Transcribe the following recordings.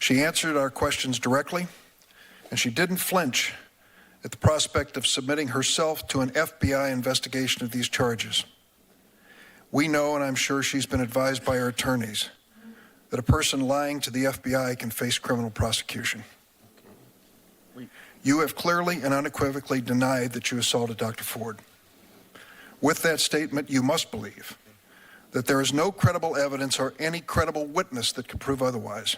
She answered our questions directly, and she didn't flinch at the prospect of submitting herself to an FBI investigation of these charges. We know, and I'm sure she's been advised by her attorneys, that a person lying to the FBI can face criminal prosecution. You have clearly and unequivocally denied that you assaulted Dr. Ford. With that statement, you must believe that there is no credible evidence or any credible witness that could prove otherwise.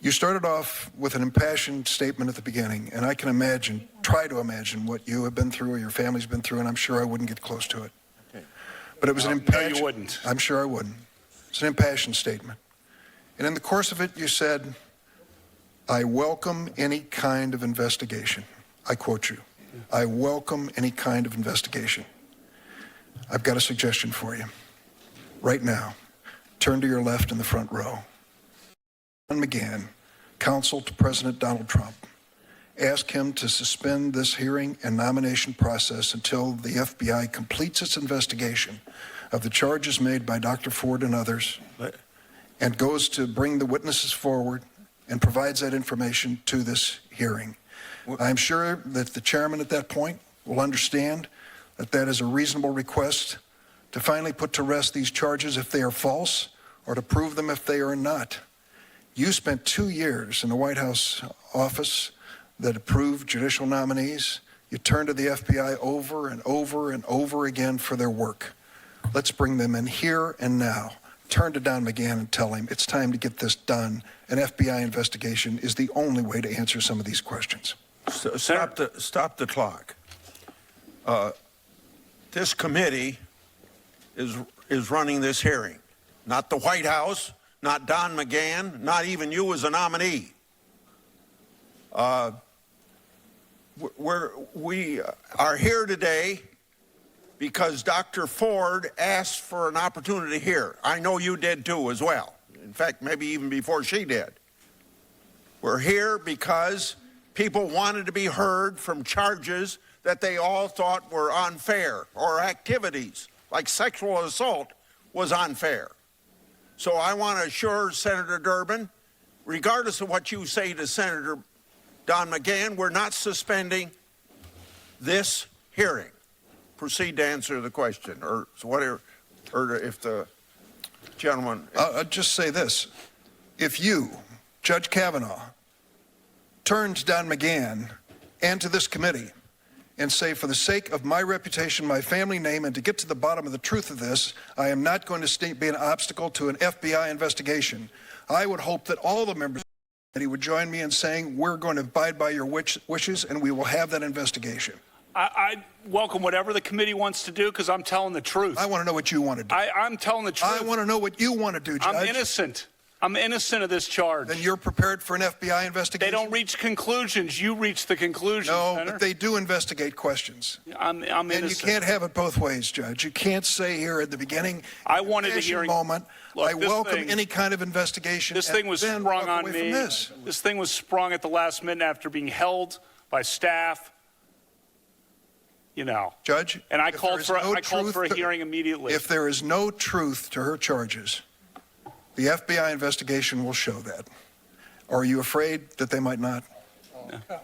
You started off with an impassioned statement at the beginning, and I can imagine, try to imagine what you have been through or your family's been through, and I'm sure I wouldn't get close to it. Okay. But it was an impassioned... No, you wouldn't. I'm sure I wouldn't. It's an impassioned statement. And in the course of it, you said, I welcome any kind of investigation. I quote you. I welcome any kind of investigation. I've got a suggestion for you. Right now, turn to your left in the front row. Don McGahn, counsel to President Donald Trump, ask him to suspend this hearing and nomination process until the FBI completes its investigation of the charges made by Dr. Ford and others and goes to bring the witnesses forward and provides that information to this hearing. I'm sure that the chairman at that point will understand that that is a reasonable request to finally put to rest these charges if they are false or to prove them if they are not. You spent 2 years in the White House office that approved judicial nominees. You turned to the FBI over and over and over again for their work. Let's bring them in here and now. Turn to Don McGahn and tell him it's time to get this done. An FBI investigation is the only way to answer some of these questions. Stop the clock. This committee is running this hearing, not the White House, not Don McGahn, not even you as a nominee. We are here today because Dr. Ford asked for an opportunity here. I know you did too as well. In fact, maybe even before she did. We're here because people wanted to be heard from charges that they all thought were unfair, or activities like sexual assault was unfair. So I want to assure Senator Durbin, regardless of what you say to Senator Don McGahn, we're not suspending this hearing. Proceed to answer the question, or whatever, or if the gentleman... I'll just say this. If you, Judge Kavanaugh, turn to Don McGahn and to this committee and say, for the sake of my reputation, my family name, and to get to the bottom of the truth of this, I am not going to be an obstacle to an FBI investigation, I would hope that all the members of the committee would join me in saying, we're going to abide by your wishes and we will have that investigation. I welcome whatever the committee wants to do because I'm telling the truth. I want to know what you want to do. I'm telling the truth. I want to know what you want to do, Judge. I'm innocent. I'm innocent of this charge. Then you're prepared for an FBI investigation? They don't reach conclusions. You reach the conclusion, No, Senator. but they do investigate questions. I'm innocent. And you can't have it both ways, Judge. You can't say here at the beginning, I wanted a hearing moment, Look, I welcome any kind of investigation. This thing was sprung on me. This thing was sprung at the last minute after being held by staff. You know, Judge, and I called for a hearing immediately. If there is no truth to her charges, the FBI investigation will show that. Or are you afraid that they might not? No.